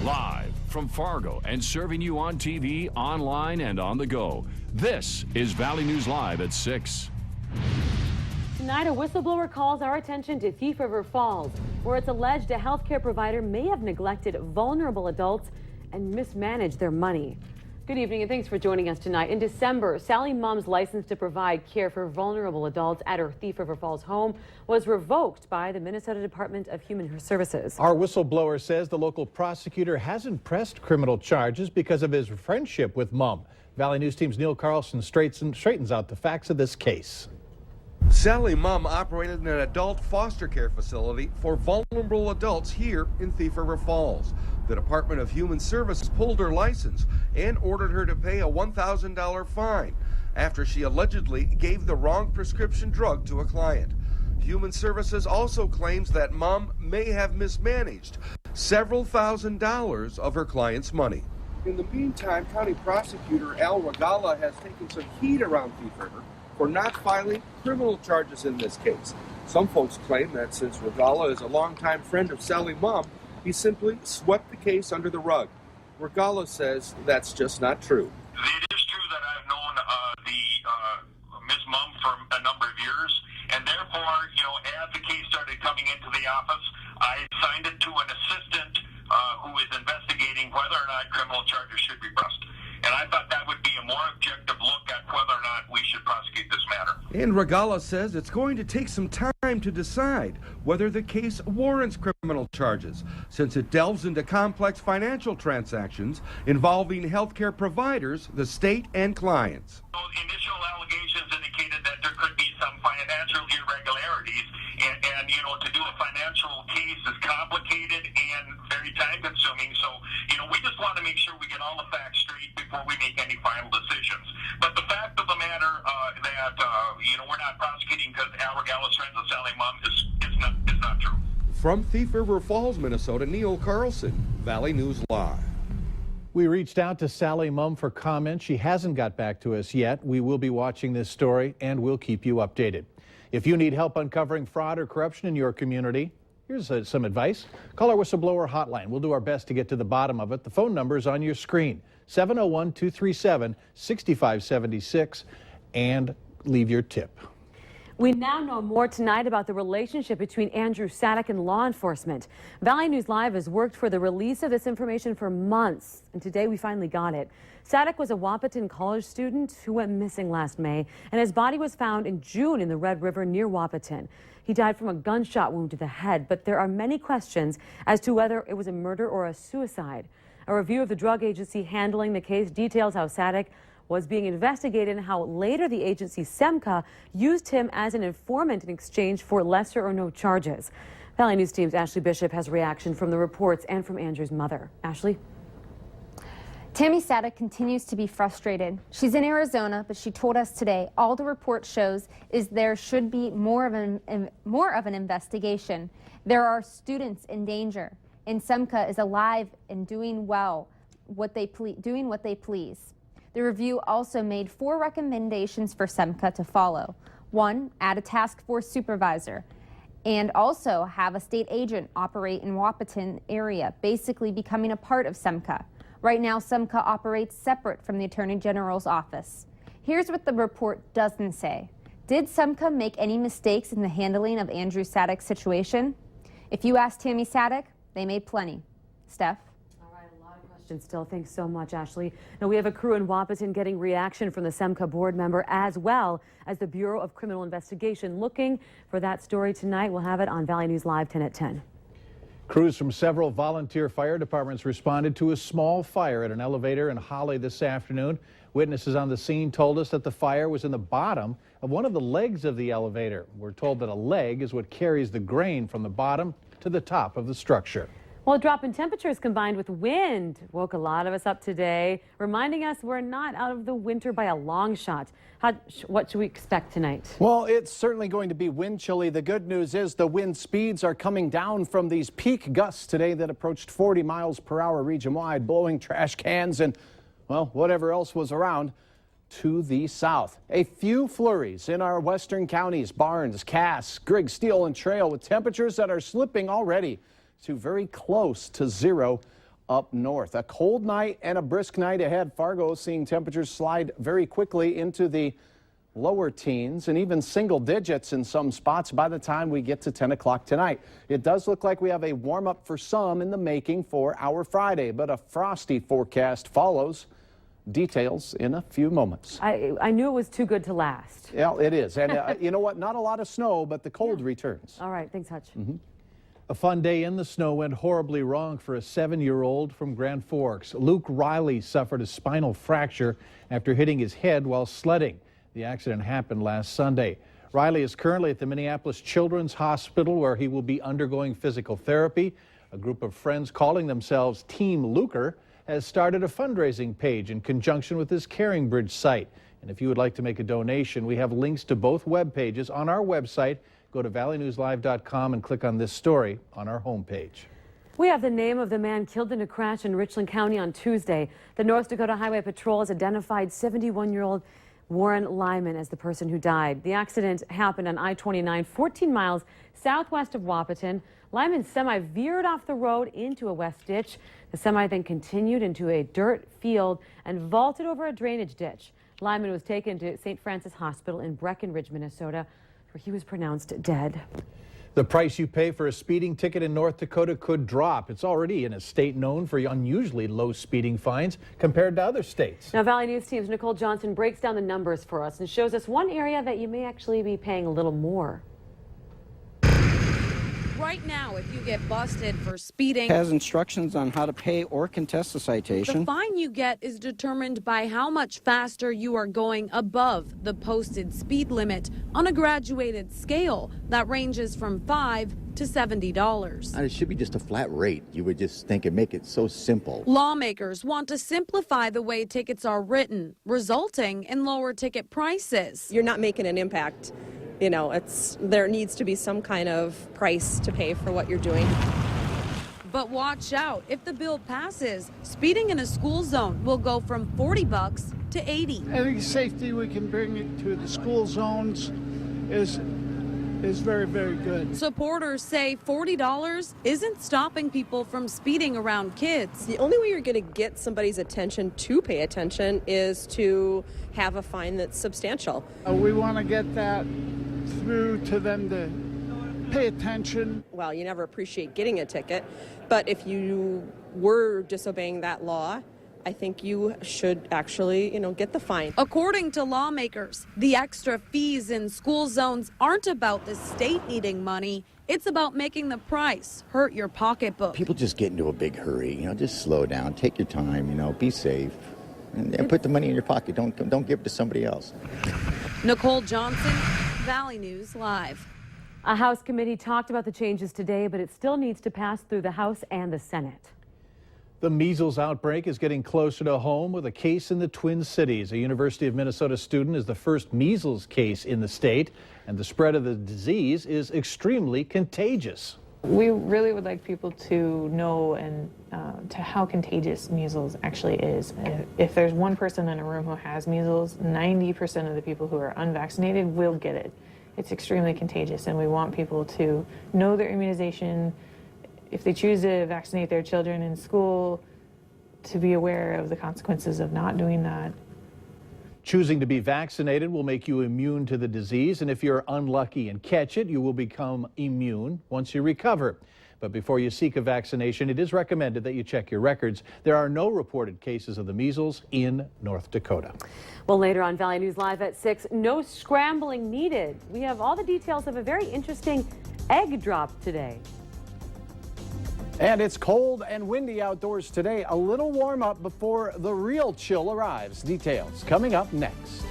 Live from Fargo and serving you on TV, online, and on the go. This is Valley News Live at 6. Tonight, a whistleblower calls our attention to Thief River Falls, where it's alleged a healthcare provider may have neglected vulnerable adults and mismanaged their money. Good evening and thanks for joining us tonight. In December, Sally Mum's license to provide care for vulnerable adults at her Thief River Falls home was revoked by the Minnesota Department of Human Services. Our whistleblower says the local prosecutor hasn't pressed criminal charges because of his friendship with Mum. Valley News Team's Neil Carlson straightens out the facts of this case. Sally Mum operated an adult foster care facility for vulnerable adults here in Thief River Falls. The Department of Human Services pulled her license and ordered her to pay a $1,000 fine after she allegedly gave the wrong prescription drug to a client. Human Services also claims that Mum may have mismanaged several $1,000s of her client's money. In the meantime, County Prosecutor Al Regala has taken some heat around Thief River for not filing criminal charges in this case. Some folks claim that since Regala is a longtime friend of Sally Mum, he simply swept the case under the rug. Regala says that's just not true. It is true that I've known Ms. Mum for a number of years, and therefore, as the case started coming into the office, I assigned it to an assistant who is investigating whether or not criminal charges should be pressed. And I thought that would be a more objective look at whether or not we should prosecute this matter. And Regala says it's going to take some time to decide whether the case warrants criminal charges, since it delves into complex financial transactions involving healthcare providers, the state, and clients. Initial allegations indicated that there could be some financial irregularities, and to do a financial case is complicated and very time-consuming. So, we just want to make sure we get all the facts straight before we make any final decisions. But the fact of the matter that we're not prosecuting because Al Regala's friends with Sally Mum is not true. From Thief River Falls, Minnesota, Neil Carlson, Valley News Live. We reached out to Sally Mum for comment. She hasn't got back to us yet. We will be watching this story and we'll keep you updated. If you need help uncovering fraud or corruption in your community, here's some advice. Call our Whistleblower Hotline. We'll do our best to get to the bottom of it. The phone number is on your screen, 701-237-6576, and leave your tip. We now know more tonight about the relationship between Andrew Sadek and law enforcement. Valley News Live has worked for the release of this information for months, and today we finally got it. Sadek was a Wahpeton college student who went missing last May, and his body was found in June in the Red River near Wahpeton. He died from a gunshot wound to the head, but there are many questions as to whether it was a murder or a suicide. A review of the drug agency handling the case details how Sadek was being investigated and how later the agency SEMCA used him as an informant in exchange for lesser or no charges. Valley News Team's Ashley Bishop has reaction from the reports and from Andrew's mother. Ashley? Tammy Sadek continues to be frustrated. She's in Arizona, but she told us today all the report shows is there should be more of an investigation. There are students in danger, and SEMCA is alive and doing what they please. The review also made 4 recommendations for SEMCA to follow. 1, add a task force supervisor, and also have a state agent operate in Wahpeton area, basically becoming a part of SEMCA. Right now, SEMCA operates separate from the Attorney General's office. Here's what the report doesn't say. Did SEMCA make any mistakes in the handling of Andrew Sadek's situation? If you ask Tammy Sadek, they made plenty. Steph? Still, thanks so much, Ashley. Now we have a crew in Wahpeton getting reaction from the SEMCA board member as well as the Bureau of Criminal Investigation. Looking for that story tonight. We'll have it on Valley News Live 10 at 10. Crews from several volunteer fire departments responded to a small fire at an elevator in Holly this afternoon. Witnesses on the scene told us that the fire was in the bottom of one of the legs of the elevator. We're told that a leg is what carries the grain from the bottom to the top of the structure. Well, a drop in temperatures combined with wind woke a lot of us up today, reminding us we're not out of the winter by a long shot. What should we expect tonight? Well, it's certainly going to be wind chilly. The good news is the wind speeds are coming down from these peak gusts today that approached 40 miles per hour region-wide, blowing trash cans and, well, whatever else was around to the south. A few flurries in our western counties, Barnes, Cass, Griggs, Steele, and Trail, with temperatures that are slipping already to very close to zero up north. A cold night and a brisk night ahead. Fargo seeing temperatures slide very quickly into the lower teens and even single digits in some spots by the time we get to 10 o'clock tonight. It does look like we have a warm up for some in the making for our Friday, but a frosty forecast follows. Details in a few moments. I knew it was too good to last. Yeah, it is. And you know what? Not a lot of snow, but the cold returns. All right. Thanks, Hutch. A fun day in the snow went horribly wrong for a 7-year-old from Grand Forks. Luke Reilly suffered a spinal fracture after hitting his head while sledding. The accident happened last Sunday. Reilly is currently at the Minneapolis Children's Hospital, where he will be undergoing physical therapy. A group of friends calling themselves Team Luker has started a fundraising page in conjunction with this Caring Bridge site. And if you would like to make a donation, we have links to both web pages on our website. Go to valleynewslive.com and click on this story on our homepage. We have the name of the man killed in a crash in Richland County on Tuesday. The North Dakota Highway Patrol has identified 71-year-old Warren Lyman as the person who died. The accident happened on I-29, 14 miles southwest of Wahpeton. Lyman's semi veered off the road into a west ditch. The semi then continued into a dirt field and vaulted over a drainage ditch. Lyman was taken to St. Francis Hospital in Breckenridge, Minnesota, where he was pronounced dead. The price you pay for a speeding ticket in North Dakota could drop. It's already in a state known for unusually low speeding fines compared to other states. Now, Valley News Team's Nicole Johnson breaks down the numbers for us and shows us one area that you may actually be paying a little more. Right now, if you get busted for speeding, has instructions on how to pay or contest the citation. the fine you get is determined by how much faster you are going above the posted speed limit on a graduated scale that ranges from $5 to $70. It should be just a flat rate. You would just think and make it so simple. Lawmakers want to simplify the way tickets are written, resulting in lower ticket prices. You're not making an impact. You know, there needs to be some kind of price to pay for what you're doing. But watch out. If the bill passes, speeding in a school zone will go from $40 to $80. I think safety we can bring it to the school zones is very, very good. Supporters say $40 isn't stopping people from speeding around kids. The only way you're going to get somebody's attention to pay attention is to have a fine that's substantial. We want to get that through to them to pay attention. Well, you never appreciate getting a ticket, but if you were disobeying that law, I think you should actually, get the fine. According to lawmakers, the extra fees in school zones aren't about the state needing money. It's about making the price hurt your pocketbook. People just get into a big hurry. Just slow down, take your time, be safe, and put the money in your pocket. Don't give it to somebody else. Nicole Johnson, Valley News Live. A House committee talked about the changes today, but it still needs to pass through the House and the Senate. The measles outbreak is getting closer to home with a case in the Twin Cities. A University of Minnesota student is the first measles case in the state, and the spread of the disease is extremely contagious. We really would like people to know and to how contagious measles actually is. If there's one person in a room who has measles, 90% of the people who are unvaccinated will get it. It's extremely contagious, and we want people to know their immunization. If they choose to vaccinate their children in school, to be aware of the consequences of not doing that. Choosing to be vaccinated will make you immune to the disease, and if you're unlucky and catch it, you will become immune once you recover. But before you seek a vaccination, it is recommended that you check your records. There are no reported cases of the measles in North Dakota. Well, later on Valley News Live at 6, no scrambling needed. We have all the details of a very interesting egg drop today. And it's cold and windy outdoors today. A little warm up before the real chill arrives. Details coming up next.